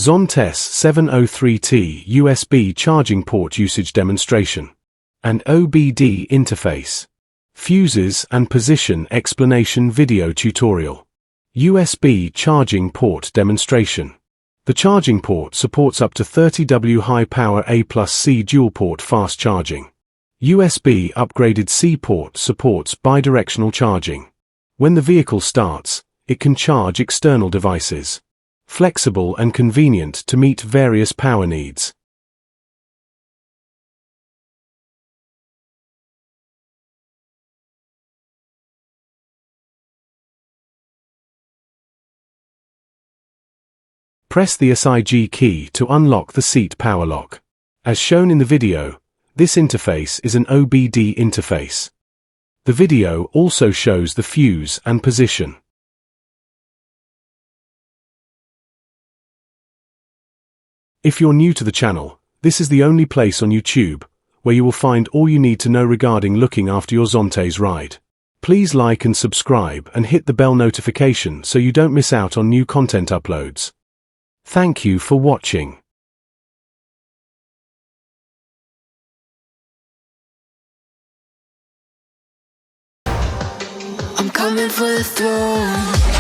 Zontes 703T USB charging port usage demonstration. And OBD interface. Fuses and position explanation video tutorial. USB charging port demonstration. The charging port supports up to 30W high power A+C dual port fast charging. USB upgraded C port supports bidirectional charging. When the vehicle starts, it can charge external devices. Flexible and convenient to meet various power needs. Press the SIG key to unlock the seat power lock. As shown in the video, this interface is an OBD interface. The video also shows the fuse and position. If you're new to the channel, this is the only place on YouTube where you will find all you need to know regarding looking after your Zontes ride. Please like and subscribe and hit the bell notification so you don't miss out on new content uploads. Thank you for watching. I'm coming for the throne.